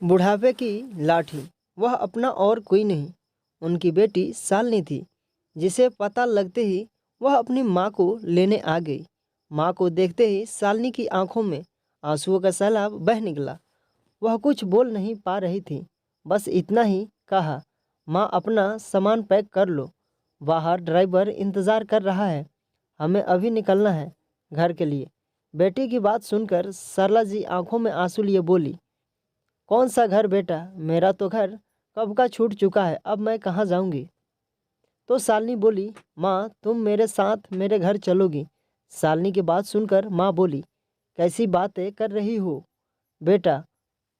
बुढ़ापे की लाठी वह अपना और कोई नहीं, उनकी बेटी शालिनी थी, जिसे पता लगते ही वह अपनी माँ को लेने आ गई। माँ को देखते ही शालिनी की आंखों में आंसुओं का सैलाब बह निकला। वह कुछ बोल नहीं पा रही थी, बस इतना ही कहा, माँ अपना सामान पैक कर लो, बाहर ड्राइवर इंतज़ार कर रहा है, हमें अभी निकलना है घर के लिए। बेटी की बात सुनकर सरला जी आंखों में आंसू लिए बोली, कौन सा घर बेटा, मेरा तो घर कब का छूट चुका है, अब मैं कहाँ जाऊंगी। तो शालिनी बोली, माँ तुम मेरे साथ मेरे घर चलोगी। शालिनी की बात सुनकर माँ बोली, कैसी बातें कर रही हो बेटा,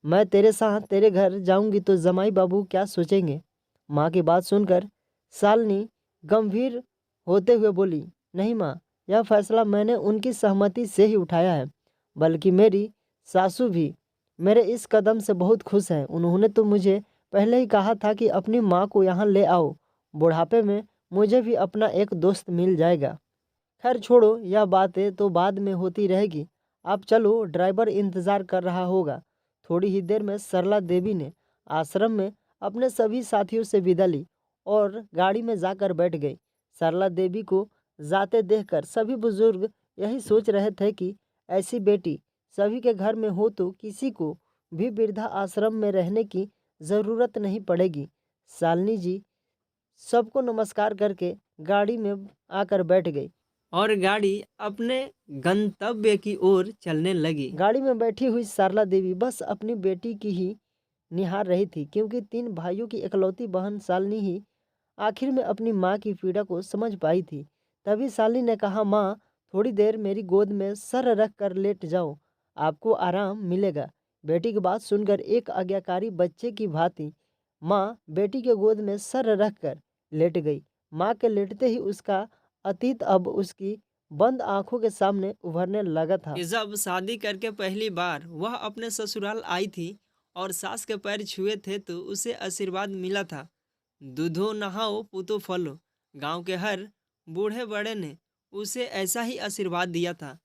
मैं तेरे साथ तेरे घर जाऊंगी तो जमाई बाबू क्या सोचेंगे। माँ की बात सुनकर शालिनी गंभीर होते हुए बोली, नहीं माँ, यह फैसला मैंने उनकी सहमति से ही उठाया है, बल्कि मेरी सासू भी मेरे इस कदम से बहुत खुश हैं। उन्होंने तो मुझे पहले ही कहा था कि अपनी माँ को यहाँ ले आओ, बुढ़ापे में मुझे भी अपना एक दोस्त मिल जाएगा। खैर छोड़ो, यह बातें तो बाद में होती रहेगी, आप चलो, ड्राइवर इंतज़ार कर रहा होगा। थोड़ी ही देर में सरला देवी ने आश्रम में अपने सभी साथियों से विदा ली और गाड़ी में जाकर बैठ गई। सरला देवी को जाते देखकर सभी बुजुर्ग यही सोच रहे थे कि ऐसी बेटी सभी के घर में हो तो किसी को भी वृद्धा आश्रम में रहने की ज़रूरत नहीं पड़ेगी। शालिनी जी सबको नमस्कार करके गाड़ी में आकर बैठ गई और गाड़ी अपने गंतव्य की ओर चलने लगी। गाड़ी में बैठी हुई सरला देवी बस अपनी बेटी की ही निहार रही थी, क्योंकि 3 भाइयों की इकलौती बहन शालिनी ही आखिर में अपनी माँ की पीड़ा को समझ पाई थी। तभी शालिनी ने कहा, माँ थोड़ी देर मेरी गोद में सर रख कर लेट जाओ, आपको आराम मिलेगा। बेटी की बात सुनकर एक आज्ञाकारी बच्चे की भांति माँ बेटी के गोद में सर रख कर लेट गई। माँ के लेटते ही उसका अतीत अब उसकी बंद आंखों के सामने उभरने लगा था कि जब शादी करके पहली बार वह अपने ससुराल आई थी और सास के पैर छुए थे तो उसे आशीर्वाद मिला था, दूधो नहाओ पूतो फलो। गांव के हर बूढ़े बड़े ने उसे ऐसा ही आशीर्वाद दिया था।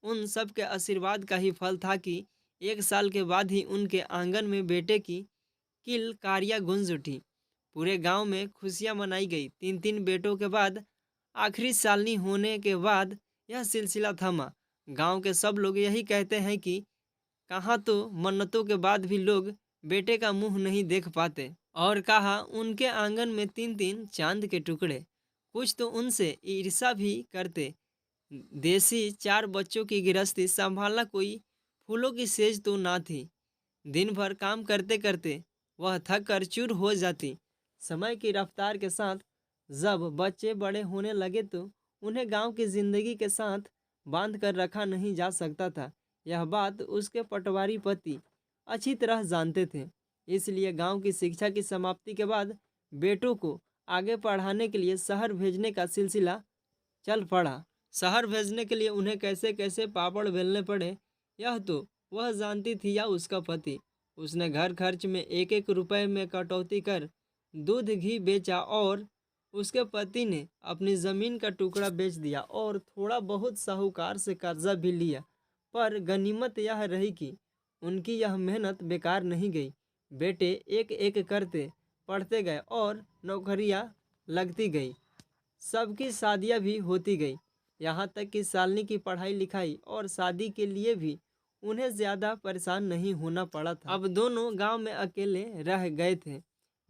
उन सब के आशीर्वाद का ही फल था कि 1 साल के बाद ही उनके आंगन में बेटे की किलकारियां गूंज उठी। पूरे गांव में खुशियां मनाई गई। 3 बेटों के बाद आखिरी सालनी होने के बाद यह सिलसिला थमा। गांव के सब लोग यही कहते हैं कि कहाँ तो मन्नतों के बाद भी लोग बेटे का मुंह नहीं देख पाते, और कहा उनके आंगन में 3 चांद के टुकड़े। कुछ तो उनसे ईर्ष्या भी करते। देसी 4 बच्चों की गृहस्थी संभालना कोई फूलों की सेज तो ना थी। दिन भर काम करते करते वह थक कर चूर हो जाती। समय की रफ्तार के साथ जब बच्चे बड़े होने लगे तो उन्हें गांव की जिंदगी के साथ बांध कर रखा नहीं जा सकता था। यह बात उसके पटवारी पति अच्छी तरह जानते थे। इसलिए गांव की शिक्षा की समाप्ति के बाद बेटों को आगे पढ़ाने के लिए शहर भेजने का सिलसिला चल पड़ा। शहर भेजने के लिए उन्हें कैसे कैसे पापड़ बेलने पड़े, यह तो वह जानती थी या उसका पति। उसने घर खर्च में 1-1 रुपए में कटौती कर दूध घी बेचा और उसके पति ने अपनी ज़मीन का टुकड़ा बेच दिया और थोड़ा बहुत साहूकार से कर्जा भी लिया। पर गनीमत यह रही कि उनकी यह मेहनत बेकार नहीं गई। बेटे एक एक करते पढ़ते गए और नौकरियां लगती गई। सबकी शादियां भी होती गई। यहाँ तक कि शालिनी की पढ़ाई लिखाई और शादी के लिए भी उन्हें ज़्यादा परेशान नहीं होना पड़ा था। अब दोनों गांव में अकेले रह गए थे।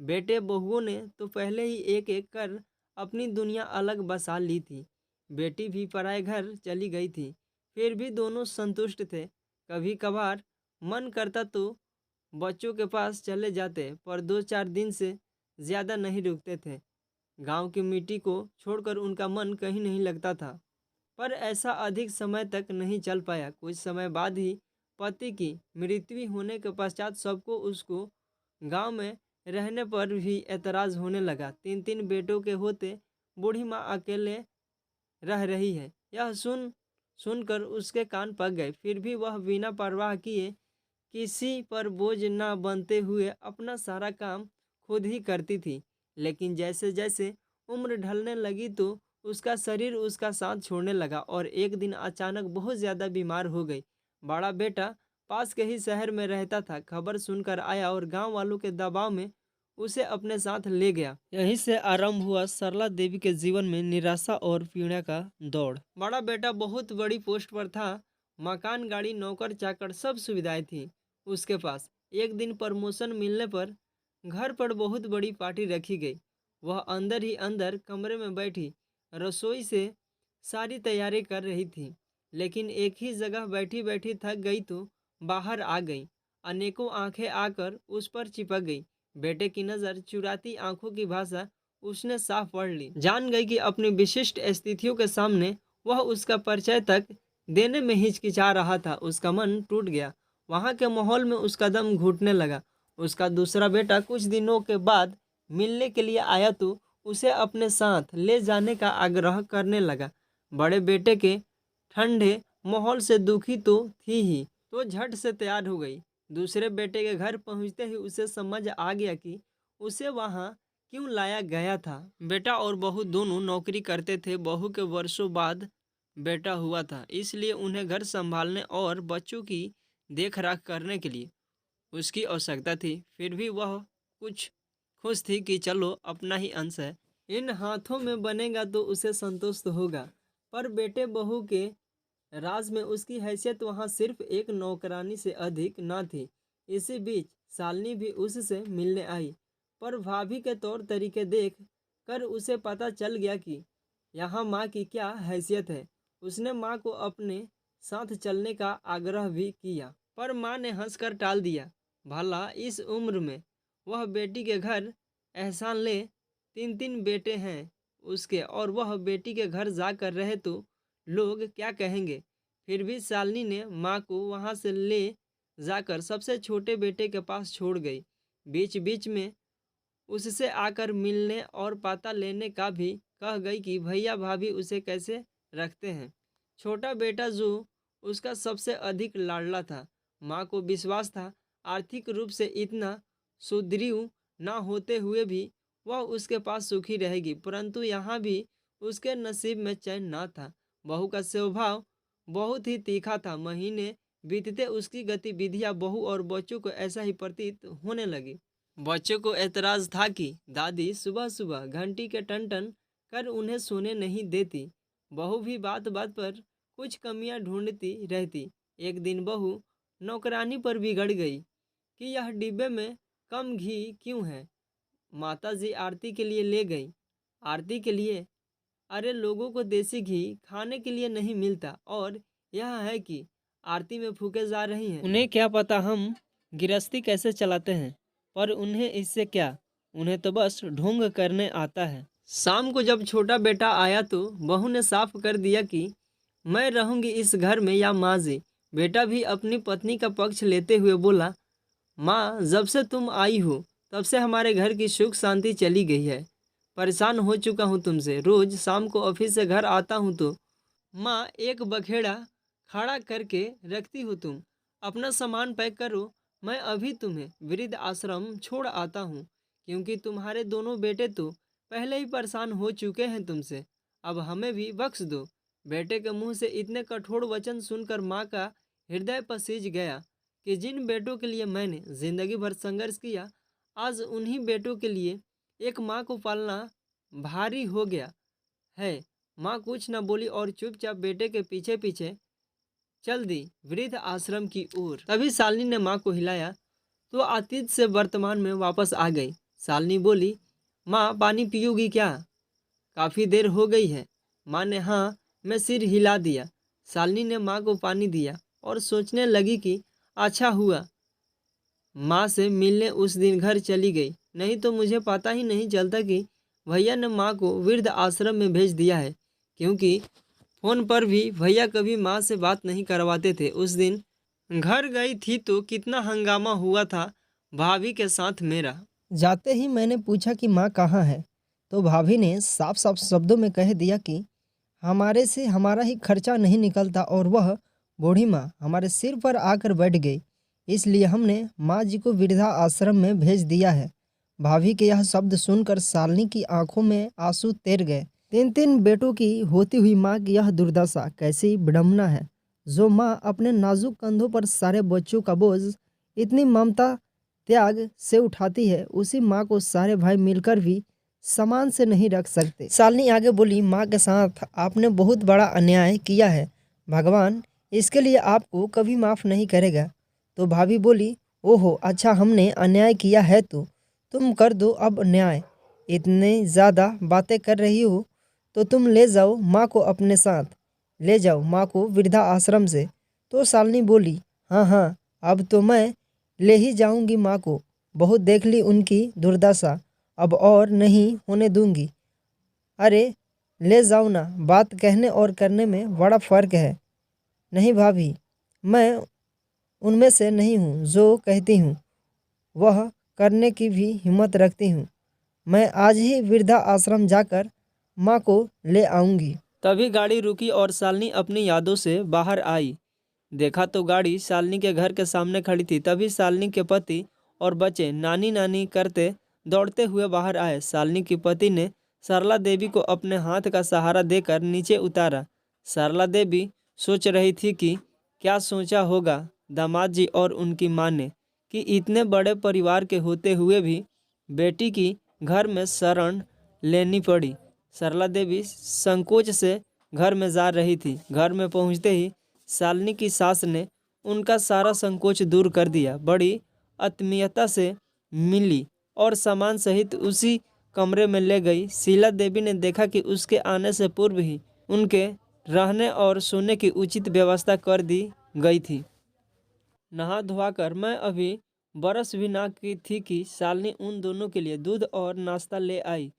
बेटे बहुओं ने तो पहले ही एक एक कर अपनी दुनिया अलग बसा ली थी। बेटी भी पराए घर चली गई थी। फिर भी दोनों संतुष्ट थे। कभी कभार मन करता तो बच्चों के पास चले जाते, पर 2-4 दिन से ज़्यादा नहीं रुकते थे। गांव की मिट्टी को छोड़कर उनका मन कहीं नहीं लगता था। पर ऐसा अधिक समय तक नहीं चल पाया। कुछ समय बाद ही पति की मृत्यु होने के पश्चात सबको उसको गांव में रहने पर भी एतराज़ होने लगा। 3 बेटों के होते बूढ़ी माँ अकेले रह रही है, यह सुनकर उसके कान पक गए। फिर भी वह बिना परवाह किए, किसी पर बोझ न बनते हुए अपना सारा काम खुद ही करती थी। लेकिन जैसे जैसे उम्र ढलने लगी तो उसका शरीर उसका साथ छोड़ने लगा और एक दिन अचानक बहुत ज़्यादा बीमार हो गई। बड़ा बेटा पास के ही शहर में रहता था, खबर सुनकर आया और गांव वालों के दबाव में उसे अपने साथ ले गया। यहीं से आरंभ हुआ सरला देवी के जीवन में निराशा और पीड़ा का दौड़। बड़ा बेटा बहुत बड़ी पोस्ट पर था, मकान, गाड़ी, नौकर चाकर सब सुविधाएं थी उसके पास। एक दिन प्रमोशन मिलने पर घर पर बहुत बड़ी पार्टी रखी गई। वह अंदर ही अंदर कमरे में बैठी रसोई से सारी तैयारी कर रही थी, लेकिन एक ही जगह बैठी बैठी थक गई तो बाहर आ गई। अनेकों आंखें आकर उस पर चिपक गई। बेटे की नज़र चुराती आंखों की भाषा उसने साफ पढ़ ली। जान गई कि अपनी विशिष्ट स्थितियों के सामने वह उसका परिचय तक देने में हिचकिचा रहा था। उसका मन टूट गया। वहाँ के माहौल में उसका दम घुटने लगा। उसका दूसरा बेटा कुछ दिनों के बाद मिलने के लिए आया तो उसे अपने साथ ले जाने का आग्रह करने लगा। बड़े बेटे के ठंडे माहौल से दुखी तो थी ही, तो झट से तैयार हो गई। दूसरे बेटे के घर पहुंचते ही उसे समझ आ गया कि उसे वहां क्यों लाया गया था। बेटा और बहू दोनों नौकरी करते थे। बहू के वर्षों बाद बेटा हुआ था, इसलिए उन्हें घर संभालने और बच्चों की देख रेख करने के लिए उसकी आवश्यकता थी। फिर भी वह कुछ खुश थी कि चलो अपना ही अंश है, इन हाथों में बनेगा तो उसे संतोष तो होगा। पर बेटे बहू के राज में उसकी हैसियत वहाँ सिर्फ एक नौकरानी से अधिक न थी। इसी बीच शालिनी भी उससे मिलने आई, पर भाभी के तौर तरीके देख कर उसे पता चल गया कि यहाँ माँ की क्या हैसियत है। उसने माँ को अपने साथ चलने का आग्रह भी किया, पर माँ ने हंसकर टाल दिया। भला इस उम्र में वह बेटी के घर एहसान ले, 3 बेटे हैं उसके, और वह बेटी के घर जाकर रहे तो लोग क्या कहेंगे। फिर भी शालिनी ने माँ को वहाँ से ले जाकर सबसे छोटे बेटे के पास छोड़ गई। बीच बीच में उससे आकर मिलने और पता लेने का भी कह गई कि भैया भाभी उसे कैसे रखते हैं। छोटा बेटा जो उसका सबसे अधिक लाडला था, माँ को विश्वास था आर्थिक रूप से इतना सुदृढ़ न होते हुए भी वह उसके पास सुखी रहेगी, परंतु यहाँ भी उसके नसीब में चैन न था। बहू का स्वभाव बहुत ही तीखा था। महीने बीतते उसकी गतिविधियां बहू और बच्चों को ऐसा ही प्रतीत होने लगी। बच्चों को एतराज था कि दादी सुबह सुबह घंटी के टन टन कर उन्हें सोने नहीं देती। बहू भी बात बात पर कुछ कमियां ढूंढती रहती। एक दिन बहू नौकरानी पर बिगड़ गई कि यह डिब्बे में कम घी क्यों है। माताजी आरती के लिए ले गई। आरती के लिए? अरे लोगों को देसी घी खाने के लिए नहीं मिलता, और यह है कि आरती में फूके जा रही हैं। उन्हें क्या पता हम गृहस्थी कैसे चलाते हैं, पर उन्हें इससे क्या, उन्हें तो बस ढोंग करने आता है। शाम को जब छोटा बेटा आया तो बहू ने साफ कर दिया कि मैं रहूंगी इस घर में या माँ जी। बेटा भी अपनी पत्नी का पक्ष लेते हुए बोला, माँ जब से तुम आई हो तब से हमारे घर की सुख शांति चली गई है। परेशान हो चुका हूँ तुमसे। रोज शाम को ऑफिस से घर आता हूँ तो माँ एक बखेड़ा खड़ा करके रखती हो, तुम अपना सामान पैक करो, मैं अभी तुम्हें वृद्ध आश्रम छोड़ आता हूँ, क्योंकि तुम्हारे दोनों बेटे तो पहले ही परेशान हो चुके हैं तुमसे, अब हमें भी बख्श दो। बेटे के मुंह से इतने कठोर वचन सुनकर माँ का हृदय पसीज गया कि जिन बेटों के लिए मैंने जिंदगी भर संघर्ष किया, आज उन्हीं बेटों के लिए एक माँ को पालना भारी हो गया है। माँ कुछ न बोली और चुपचाप बेटे के पीछे पीछे चल दी वृद्ध आश्रम की ओर। तभी शालिनी ने माँ को हिलाया तो अतीत से वर्तमान में वापस आ गई। शालिनी बोली, माँ पानी पियोगी क्या? काफ़ी देर हो गई है। माँ ने हाँ में सिर हिला दिया। शालिनी ने माँ को पानी दिया और सोचने लगी कि अच्छा हुआ माँ से मिलने उस दिन घर चली गई, नहीं तो मुझे पता ही नहीं चलता कि भैया ने माँ को वृद्ध आश्रम में भेज दिया है, क्योंकि फ़ोन पर भी भैया कभी माँ से बात नहीं करवाते थे। उस दिन घर गई थी तो कितना हंगामा हुआ था भाभी के साथ मेरा। जाते ही मैंने पूछा कि माँ कहाँ है, तो भाभी ने साफ साफ शब्दों में कह दिया कि हमारे से हमारा ही खर्चा नहीं निकलता और वह बूढ़ी माँ हमारे सिर पर आकर बैठ गई, इसलिए हमने माँ जी को वृद्धा आश्रम में भेज दिया है। भाभी के यह शब्द सुनकर शालिनी की आंखों में आंसू तैर गए। 3 बेटों की होती हुई माँ की यह दुर्दशा कैसी विडम्बना है। जो माँ अपने नाजुक कंधों पर सारे बच्चों का बोझ इतनी ममता त्याग से उठाती है, उसी माँ को सारे भाई मिलकर भी समान से नहीं रख सकते। शालिनी आगे बोली, माँ के साथ आपने बहुत बड़ा अन्याय किया है, भगवान इसके लिए आपको कभी माफ़ नहीं करेगा। तो भाभी बोली, ओहो अच्छा हमने अन्याय किया है तो तुम कर दो अब न्याय। इतने ज़्यादा बातें कर रही हो तो तुम ले जाओ माँ को अपने साथ, ले जाओ माँ को वृद्धा आश्रम से। तो शालिनी बोली, हाँ हाँ अब तो मैं ले ही जाऊंगी माँ को, बहुत देख ली उनकी दुर्दशा, अब और नहीं होने दूंगी। अरे ले जाओ ना, बात कहने और करने में बड़ा फ़र्क है। नहीं भाभी, मैं उनमें से नहीं हूँ जो कहती हूँ वह करने की भी हिम्मत रखती हूँ। मैं आज ही वृद्धा आश्रम जाकर माँ को ले आऊँगी। तभी गाड़ी रुकी और शालिनी अपनी यादों से बाहर आई। देखा तो गाड़ी शालिनी के घर के सामने खड़ी थी। तभी शालिनी के पति और बच्चे नानी नानी करते दौड़ते हुए बाहर आए। शालिनी की पति ने सरला देवी को अपने हाथ का सहारा देकर नीचे उतारा। सरला देवी सोच रही थी कि क्या सोचा होगा दामाद जी और उनकी माँ ने कि इतने बड़े परिवार के होते हुए भी बेटी की घर में शरण लेनी पड़ी। सरला देवी संकोच से घर में जा रही थी। घर में पहुंचते ही शालिनी की सास ने उनका सारा संकोच दूर कर दिया। बड़ी आत्मीयता से मिली और सामान सहित उसी कमरे में ले गई। शीला देवी ने देखा कि उसके आने से पूर्व ही उनके रहने और सोने की उचित व्यवस्था कर दी गई थी। नहा धोकर मैं अभी बरस भी ना की थी कि शालिनी उन दोनों के लिए दूध और नाश्ता ले आई।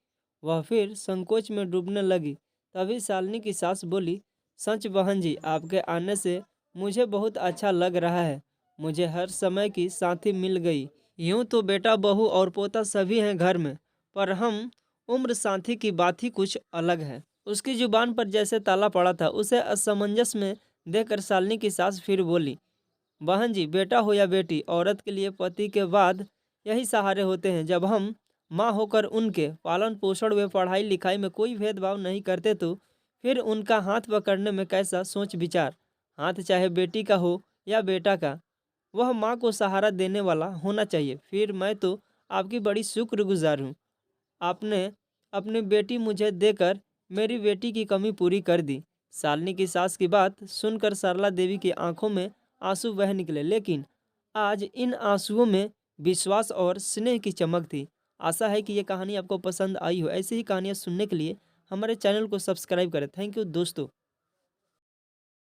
वह फिर संकोच में डूबने लगी। तभी शालिनी की सास बोली, सच बहन जी, आपके आने से मुझे बहुत अच्छा लग रहा है। मुझे हर समय की साथी मिल गई। यूं तो बेटा बहू और पोता सभी हैं घर में, पर हम उम्र साथी की बात ही कुछ अलग है। उसकी जुबान पर जैसे ताला पड़ा था। उसे असमंजस में देखकर शालिनी की सास फिर बोली, बहन जी, बेटा हो या बेटी, औरत के लिए पति के बाद यही सहारे होते हैं। जब हम माँ होकर उनके पालन पोषण व पढ़ाई लिखाई में कोई भेदभाव नहीं करते तो फिर उनका हाथ पकड़ने में कैसा सोच विचार। हाथ चाहे बेटी का हो या बेटा का, वह माँ को सहारा देने वाला होना चाहिए। फिर मैं तो आपकी बड़ी शुक्रगुजार हूँ। आपने अपनी बेटी मुझे देकर मेरी बेटी की कमी पूरी कर दी। शालिनी की सास की बात सुनकर सरला देवी की आंखों में आंसू बह निकले, लेकिन आज इन आंसुओं में विश्वास और स्नेह की चमक थी। आशा है कि ये कहानी आपको पसंद आई हो। ऐसी ही कहानियाँ सुनने के लिए हमारे चैनल को सब्सक्राइब करें। थैंक यू दोस्तों।